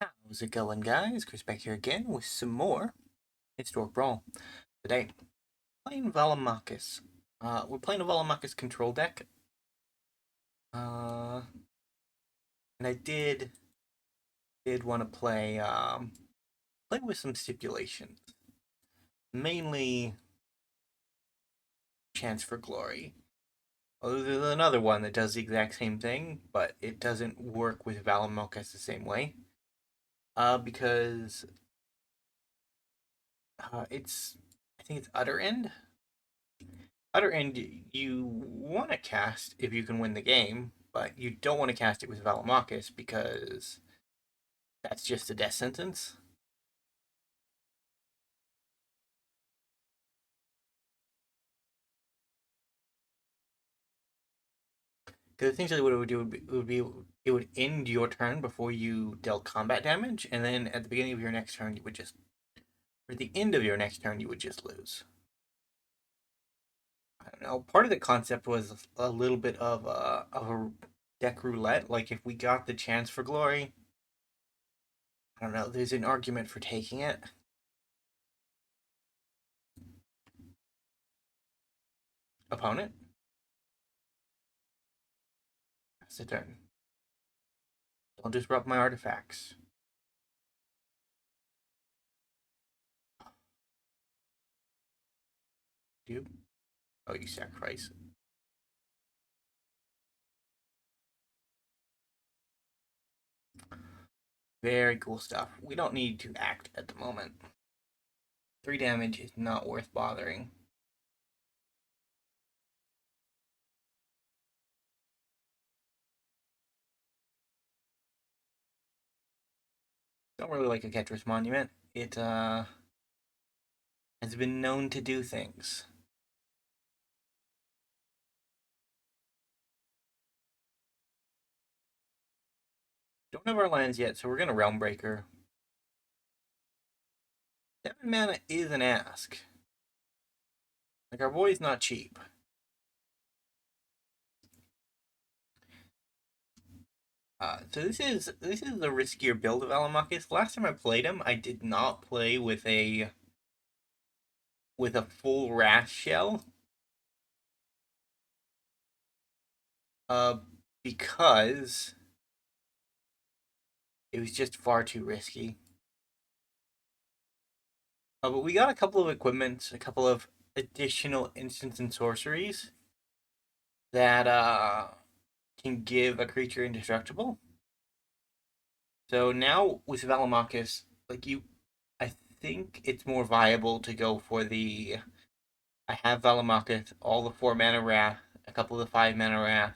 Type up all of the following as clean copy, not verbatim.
How's it going, guys? Chris back here again with some more Historic Brawl. Today, playing Velomachus. We're playing a Velomachus control deck. And I did want to play with some stipulations. Mainly Chance for Glory. Although there's another one that does the exact same thing, but it doesn't work with Velomachus the same way. Because I think it's Utter End. Other end, you want to cast if you can win the game, but you don't want to cast it with Velomachus because that's just a death sentence. Because essentially what it would do it would end your turn before you dealt combat damage, and then at the beginning of your next turn you would just, or at the end of your next turn you would just lose. I don't know. Part of the concept was a little bit of a deck roulette. Like if we got the chance for glory, I don't know. There's an argument for taking it. Opponent. That's the turn. Don't disrupt my artifacts. Do? Oh, you sacrifice. Very cool stuff. We don't need to act at the moment. 3 damage is not worth bothering. Don't really like a Ketris Monument. It has been known to do things. Don't have our lands yet, so we're gonna Realmbreaker. 7 mana is an ask. Like, our boy's not cheap. So this is a riskier build of Velomachus. Last time I played him, I did not play with a full Wrath Shell. Uh, because it was just far too risky. But we got a couple of equipments, a couple of additional instants and sorceries that can give a creature indestructible. So now with Velomachus, I think it's more viable to go for the. I have Velomachus, all the 4 mana Wrath, a couple of the 5 mana Wrath,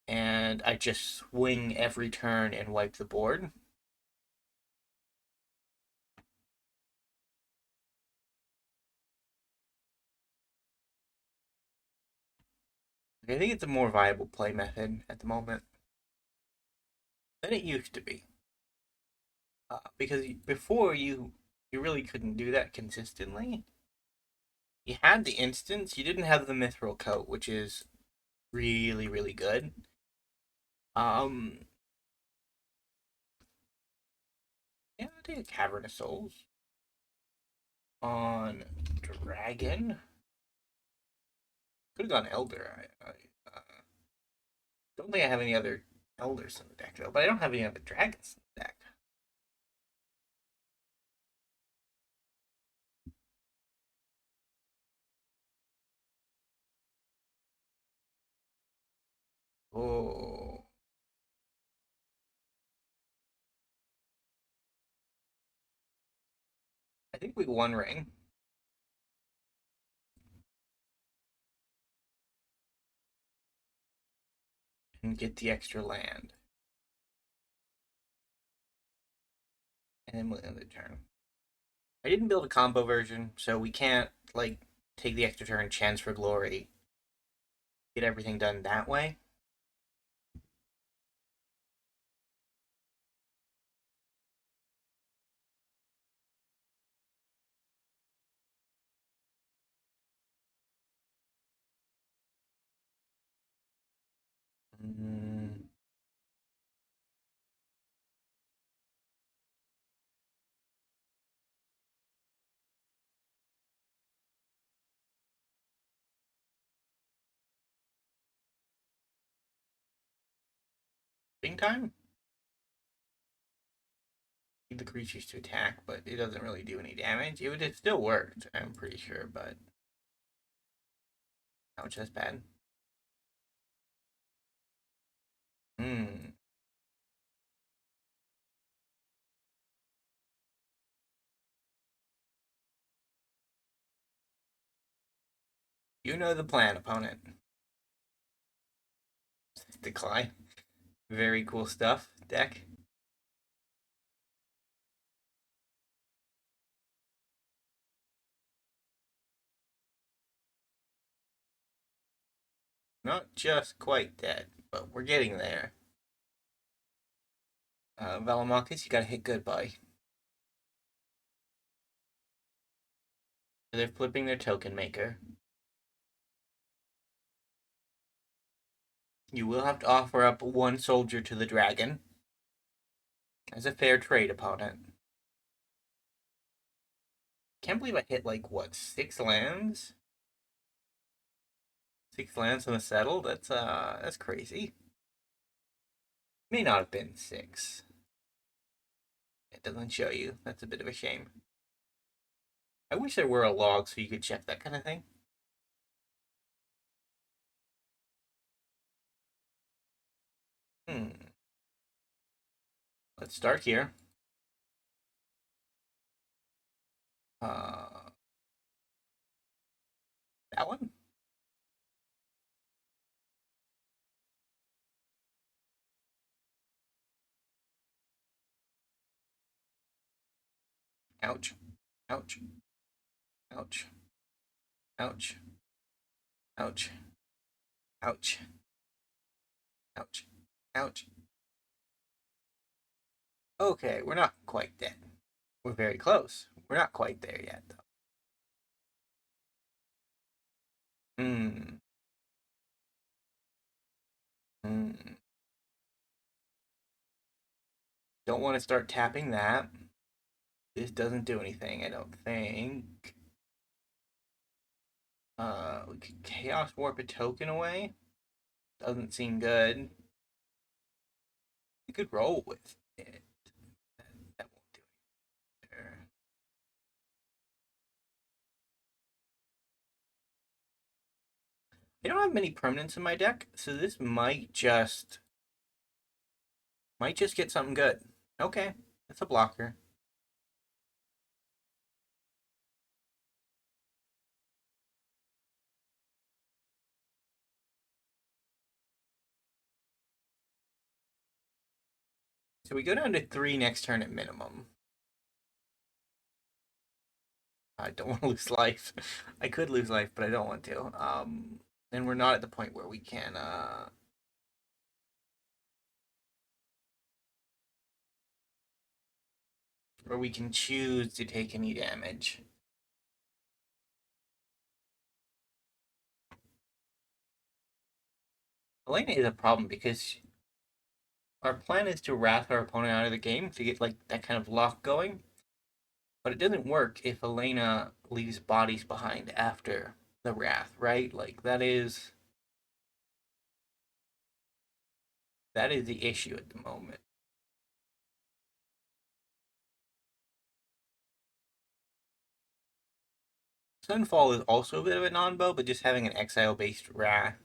and I just swing every turn and wipe the board. I think it's a more viable play method at the moment than it used to be. Because before you really couldn't do that consistently. You had the instance, you didn't have the Mithril Coat, which is really good. Um, yeah, I did Cavern of Souls on Dragon. Could have gone Elder. I don't think I have any other Elders in the deck though, but I don't have any other Dragons in the deck. Oh, I think we One Ring and get the extra land, and then we'll end the turn. I didn't build a combo version, so we can't like take the extra turn, chance for glory, get everything done that way. Mm, Big time? Need the creatures to attack, but it doesn't really do any damage. It would have still worked, I'm pretty sure, but ouch, that's bad. Hmm. You know the plan, opponent. Decline. Very cool stuff, deck. Not just quite dead, but we're getting there. Velomachus, you gotta hit goodbye. They're flipping their token maker. You will have to offer up one soldier to the dragon. As a fair trade, opponent. Can't believe I hit like what, 6 lands? 6 lands on a settle? That's crazy. May not have been 6. It doesn't show you. That's a bit of a shame. I wish there were a log so you could check that kind of thing. Hmm. Let's start here. Uh, that one? Ouch. Ouch. Ouch. Ouch. Ouch. Ouch. Ouch. Ouch. Okay, we're not quite dead. We're very close. We're not quite there yet, though. Hmm. Hmm. Don't want to start tapping that. This doesn't do anything, I don't think. We could Chaos Warp a token away. Doesn't seem good. We could roll with it. That won't do it there. I don't have many permanents in my deck, so this might just get something good. Okay, that's a blocker. So we go down to 3 next turn at minimum. I don't want to lose life. I could lose life, but I don't want to. And we're not at the point where we can choose to take any damage. Elena is a problem because our plan is to wrath our opponent out of the game to get like that kind of lock going. But it doesn't work if Elena leaves bodies behind after the wrath, right? Like that is the issue at the moment. Sunfall is also a bit of a non-bow, but just having an exile-based wrath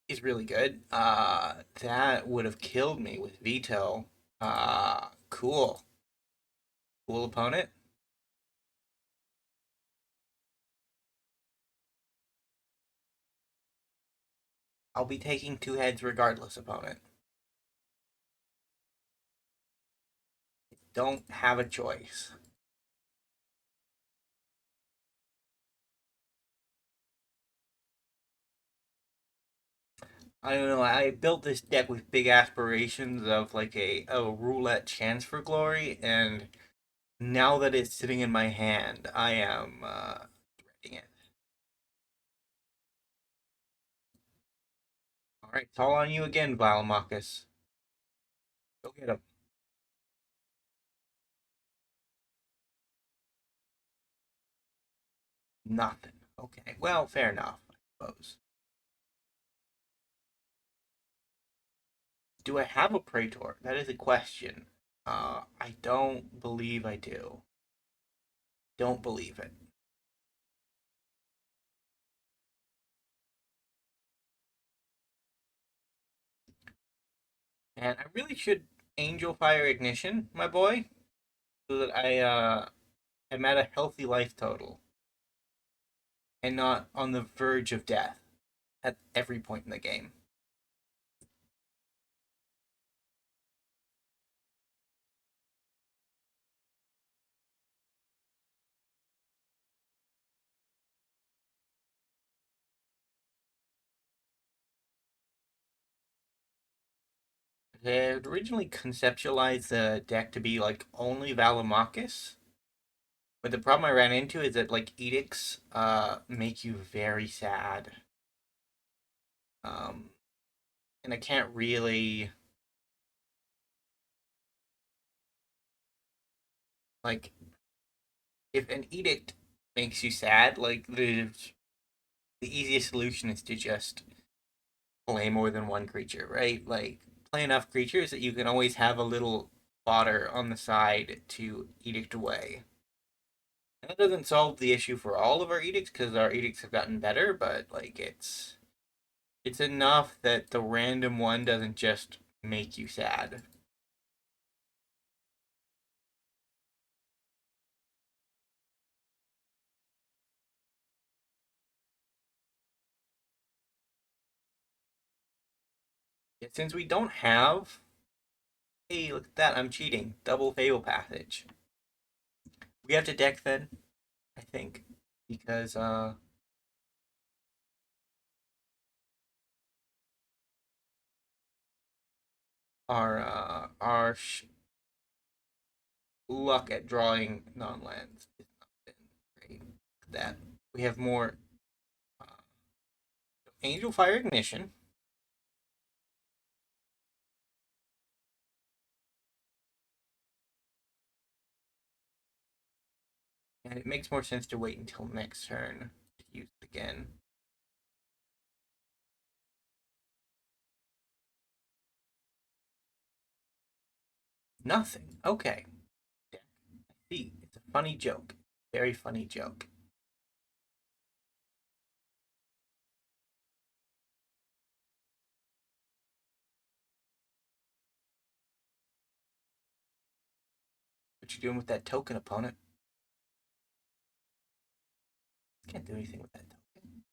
is really good. That would have killed me with veto. Cool. Cool opponent. I'll be taking 2 heads regardless, opponent. Don't have a choice. I don't know. I built this deck with big aspirations of like a roulette chance for glory, and now that it's sitting in my hand, I am dreading it. All right, it's all on you again, Velomachus. Go get him. Nothing. Okay. Well, fair enough, I suppose. Do I have a Praetor? That is a question. I don't believe I do. Don't believe it. And I really should Angel Fire Ignition, my boy, so that I am at a healthy life total and not on the verge of death at every point in the game. They had originally conceptualized the deck to be like only Velomachus, but the problem I ran into is that like edicts make you very sad. Um, and I can't really like if an edict makes you sad, like the easiest solution is to just play more than one creature, right? Like play enough creatures that you can always have a little fodder on the side to edict away. And that doesn't solve the issue for all of our edicts because our edicts have gotten better, but like it's enough that the random one doesn't just make you sad. Since we don't have, hey, look at that, I'm cheating. Double Fabled Passage. We have to deck then, I think, because our luck at drawing non-lands has not been great. That we have more uh, Angel Fire Ignition. And it makes more sense to wait until next turn to use it again. Nothing. Okay. See, it's a funny joke. Very funny joke. What you doing with that token, opponent? Can't do anything with that token.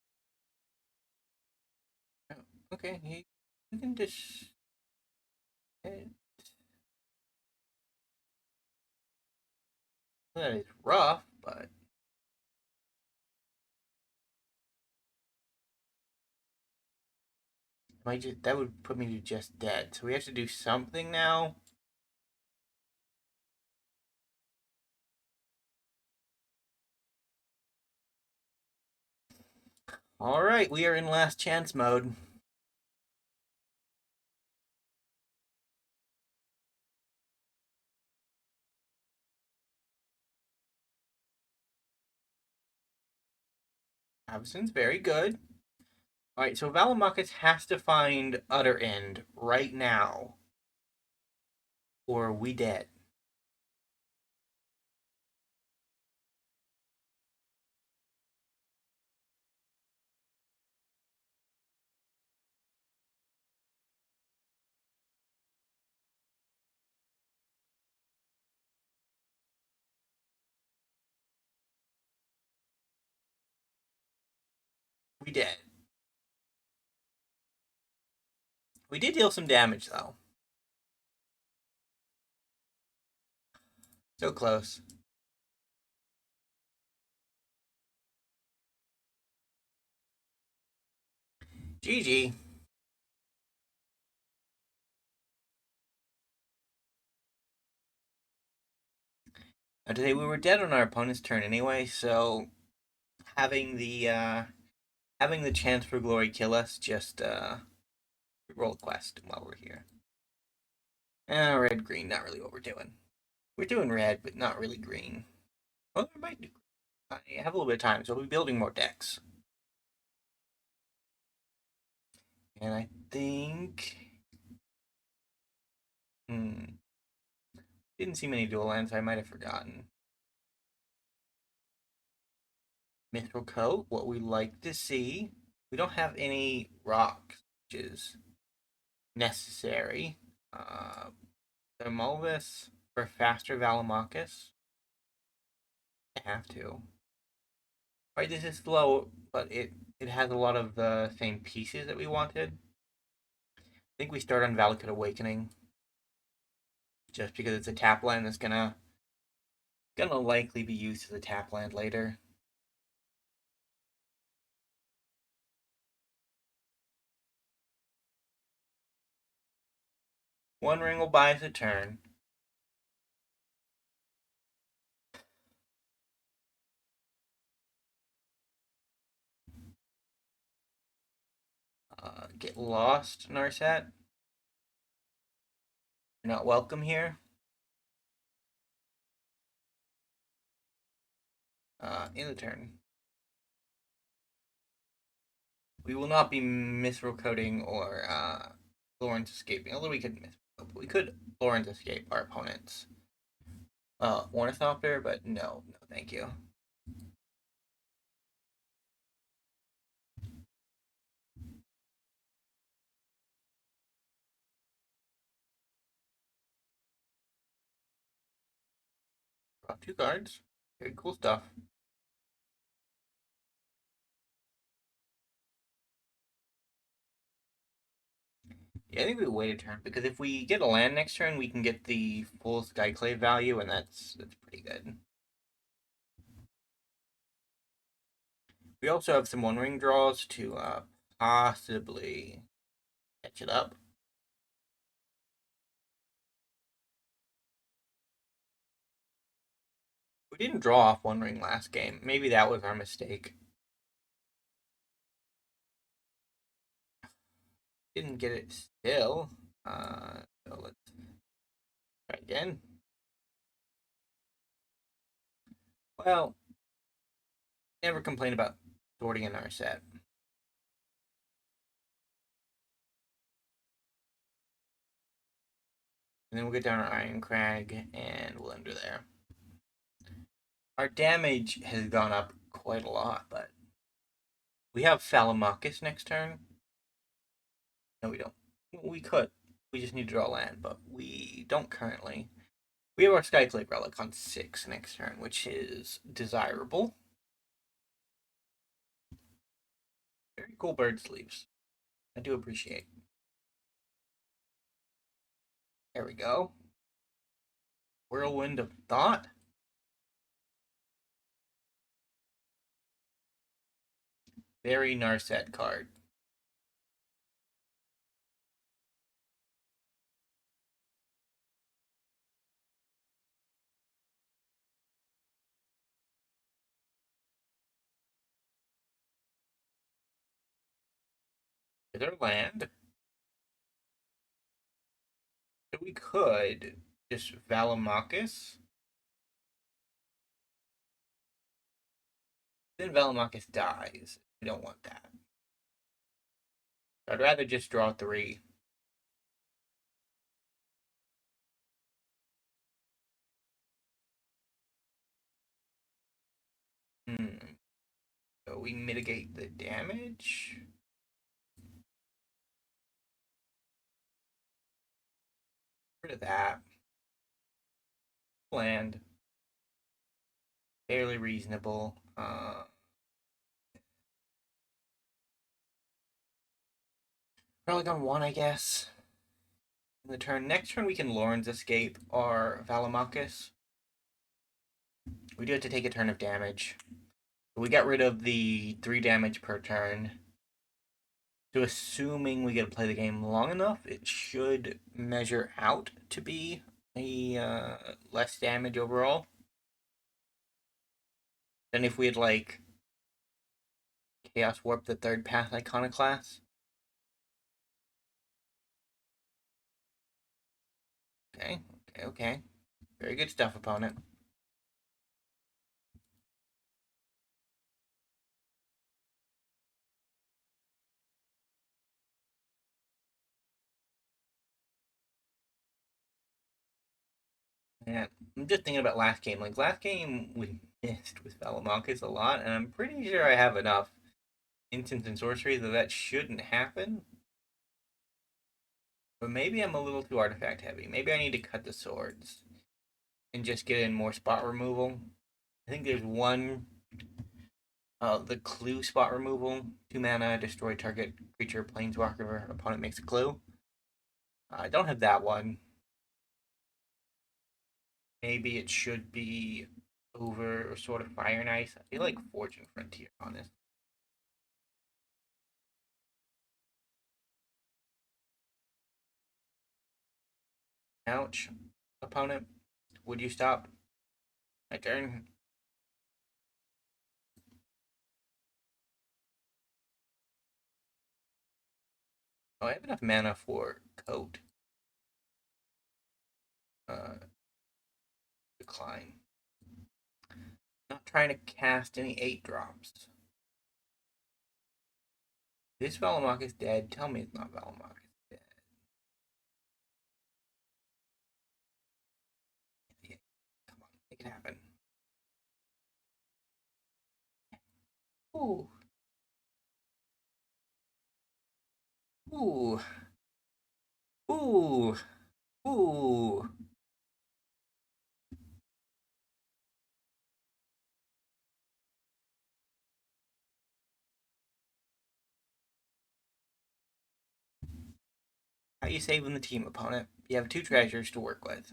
Oh, okay, you can just. That is rough, but that would put me to just dead. So we have to do something now. All right, we are in last chance mode. Avacyn's very good. All right, so Velomachus has to find Utter End right now, or we dead. We dead. We did deal some damage though. So close. GG. Now today we were dead on our opponent's turn anyway, so having the uh having the chance for glory kill us just roll a quest while we're here. Red green, not really what we're doing. We're doing red, but not really green. Well, we might do. I have a little bit of time, so we'll be building more decks. And I think Didn't see many dual lands, so I might have forgotten. Mithril Coat, what we like to see. We don't have any rocks, which is necessary. Uh, Thermalvis for faster Velomachus. I have to. Right, this is slow, but it has a lot of the same pieces that we wanted. I think we start on Valakut Awakening, just because it's a tap land that's gonna likely be used as a tap land later. One ring will buy us a turn. Get lost, Narset. You're not welcome here. In the turn. We will not be Mithril Coating or Lawrence Escaping, although we could Lawrence Escape our opponents. Ornithopter, but no, thank you. Draw 2 cards. Very cool stuff. Yeah, I think we wait a turn because if we get a land next turn, we can get the full Skyclave value, and that's pretty good. We also have some One Ring draws to possibly catch it up. We didn't draw off One Ring last game. Maybe that was our mistake. Didn't get it still. So let's try again. Well, never complain about sorting in our set. And then we'll get down our Irencrag, and we'll enter there. Our damage has gone up quite a lot, but we have Velomachus next turn. No, we don't. We could. We just need to draw land, but we don't currently. We have our Skyclave Relic on 6 next turn, which is desirable. Very cool bird sleeves. I do appreciate. There we go. Whirlwind of Thought. Very Narset card. Is there land? So we could just Velomachus. Then Velomachus dies. We don't want that. I'd rather just draw 3. So we mitigate the damage. Rid of that. Land. Fairly reasonable. Probably gone 1, I guess. In the turn. Next turn we can Lawrence Escape our Velomachus. We do have to take a turn of damage. We got rid of the 3 damage per turn. So assuming we get to play the game long enough, it should measure out to be a less damage overall than if we had like Chaos Warp the 3rd Path Iconoclast. Okay. Very good stuff, opponent. Yeah, I'm just thinking about last game. Like last game, we missed with Velomachus a lot, and I'm pretty sure I have enough instants and sorcery that shouldn't happen. But maybe I'm a little too artifact heavy. Maybe I need to cut the swords and just get in more spot removal. I think there's one, the clue spot removal. 2 mana, destroy target creature, planeswalker, opponent makes a clue. I don't have that one. Maybe it should be over sort of Fire and Ice. I feel like Forging Frontier on this. Ouch. Opponent, would you stop? My turn. Oh, I have enough mana for Coat. Uh, Decline. Not trying to cast any 8 drops. This Velomach is dead. Tell me it's not Velomach is dead. Yeah, come on, make it happen. Ooh. Ooh. Ooh. Ooh. How you saving the team, opponent? You have 2 treasures to work with.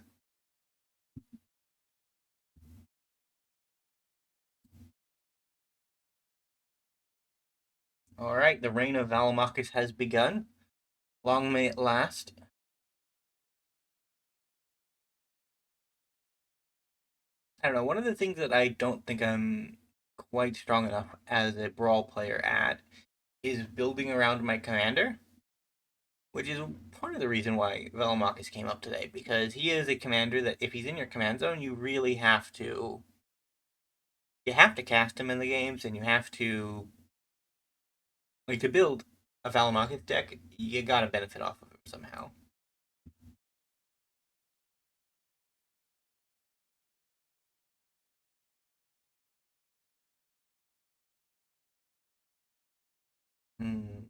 Alright, the reign of Velomachus has begun. Long may it last. I don't know, one of the things that I don't think I'm quite strong enough as a Brawl player at is building around my commander, which is part of the reason why Velomachus came up today, because he is a commander that if he's in your command zone, you really have to cast him in the games, and you have to like to build a Velomachus deck. You gotta benefit off of him somehow. Hmm.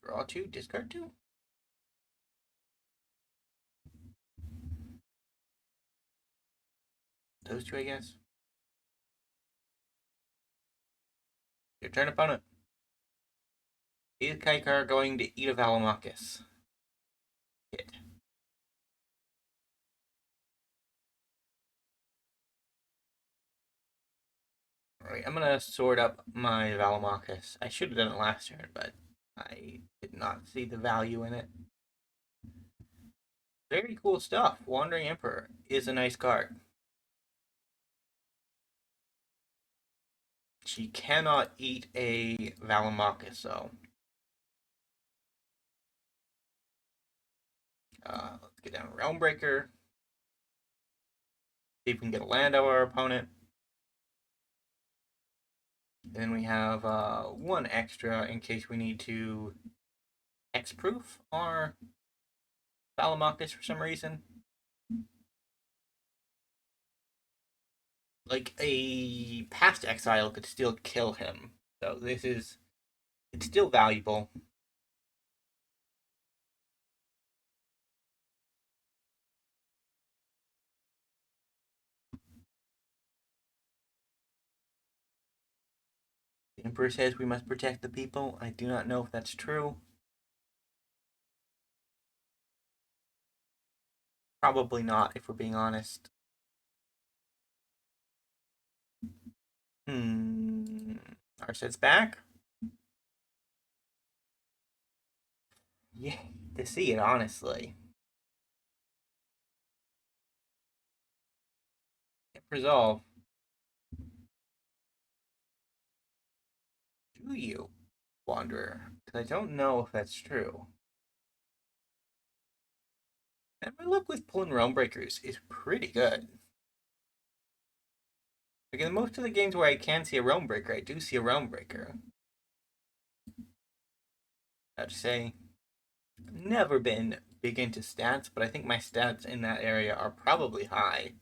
Draw 2, discard 2. Those 2, I guess. Your turn, opponent. Is Kaikar going to eat a Velomachus? Hit. Alright, I'm gonna sort up my Velomachus. I should have done it last turn, but I did not see the value in it. Very cool stuff. Wandering Emperor is a nice card. She cannot eat a Velomachus, so. Let's get down Realmbreaker. See if we can get a land out of our opponent. Then we have 1 extra in case we need to X-proof our Velomachus for some reason. Like a past exile could still kill him. So it's still valuable. The Emperor says we must protect the people. I do not know if that's true. Probably not, if we're being honest. Arset's back? Yeah, to see it, honestly. Resolve. Do you, Wanderer? Because I don't know if that's true. And my luck with pulling Realmbreakers is pretty good. Like in most of the games where I can see a Realmbreaker, I do see a Realmbreaker. I'd say Never been big into stats, but I think my stats in that area are probably high,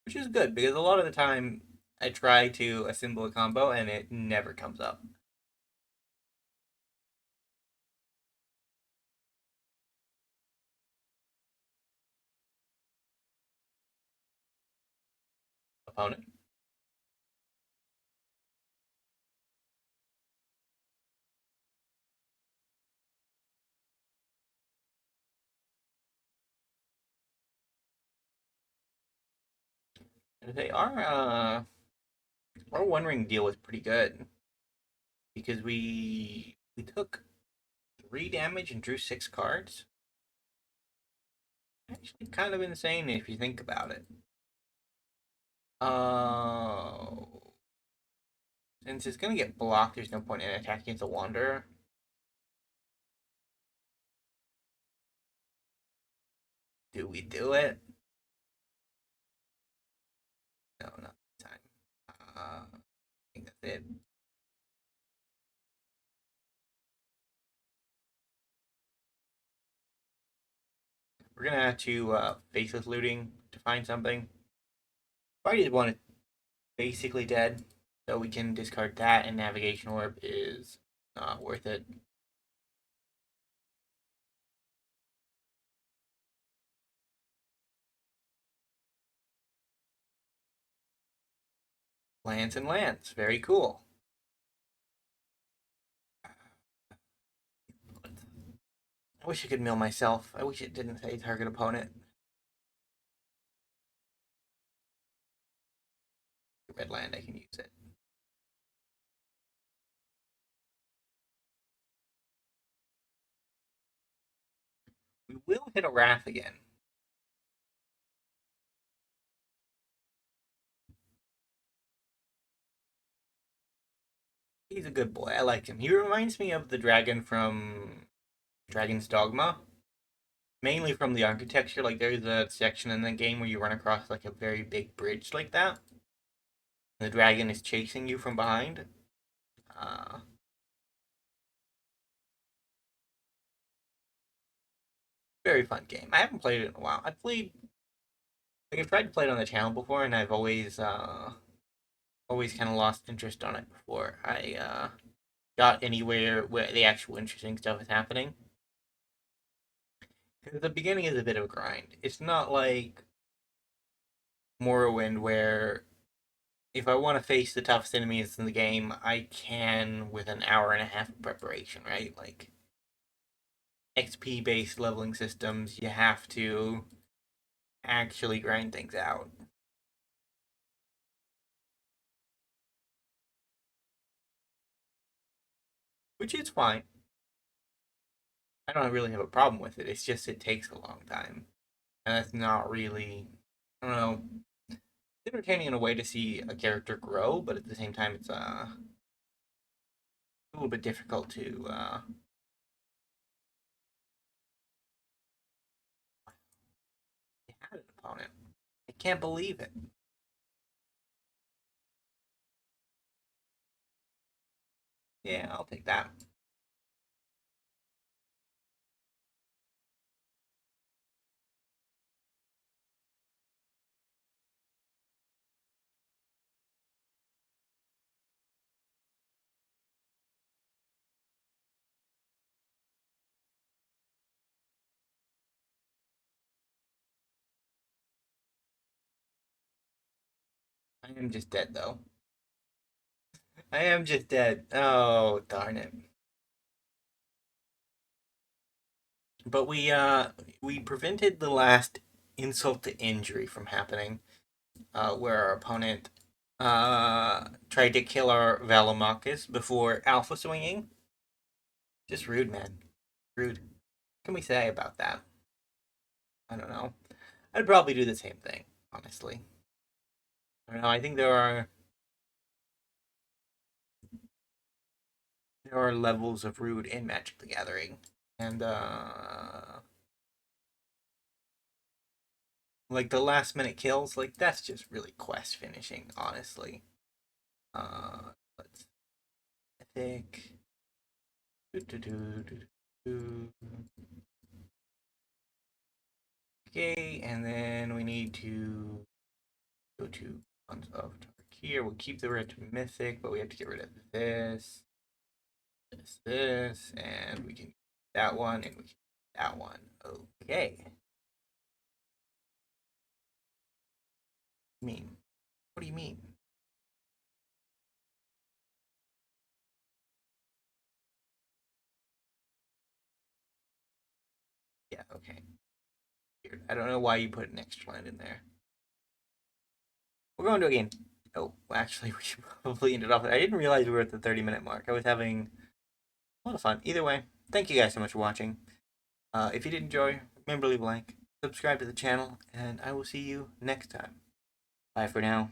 which is good because a lot of the time I try to assemble a combo and it never comes up. Opponent. They are our One Ring deal was pretty good because we took 3 damage and drew 6 cards. Actually, kind of insane if you think about it. Oh, since it's gonna get blocked, there's no point in attacking the Wanderer. Do we do it? No, not this time. I think that's it. We're gonna have to faceless looting to find something. Party's one is basically dead, so we can discard that, and Navigation Orb is not worth it. Lands and lands, very cool. I wish I could mill myself. I wish it didn't say target opponent. Red land, I can use it. We will hit a Wrath again. He's a good boy. I like him. He reminds me of the dragon from Dragon's Dogma. Mainly from the architecture. Like there's a section in the game where you run across like a very big bridge like that. And the dragon is chasing you from behind. Uh, Very fun game. I haven't played it in a while. I've tried to play it on the channel before, and I've always kind of lost interest on it before I got anywhere where the actual interesting stuff is happening. Because the beginning is a bit of a grind. It's not like Morrowind where if I want to face the toughest enemies in the game, I can with an hour and a half of preparation, right? Like XP based leveling systems, you have to actually grind things out, which is fine. I don't really have a problem with it. It's just it takes a long time, and that's not really. I don't know. It's entertaining in a way to see a character grow, but at the same time, it's a little bit difficult to. Had an opponent. I can't believe it. Yeah, I'll take that. I am just dead though. I am just dead. Oh darn it! But we prevented the last insult to injury from happening, where our opponent tried to kill our Velomachus before alpha swinging. Just rude, man. Rude. What can we say about that? I don't know. I'd probably do the same thing, honestly. I don't know. I think there are levels of rude in Magic the Gathering, and like the last minute kills, like that's just really quest finishing, honestly. Let's epic. Okay, and then we need to go to Sons of Tarkir. We'll keep the red mythic, but we have to get rid of this, and we can use that one, and we can use that one. Okay. Mean? What do you mean? Yeah, okay. Weird. I don't know why you put an extra line in there. We're going to a game. Oh, actually, we should probably end it off. I didn't realize we were at the 30-minute mark. I was having a lot of fun. Either way, thank you guys so much for watching. If you did enjoy, remember to leave a like, subscribe to the channel, and I will see you next time. Bye for now.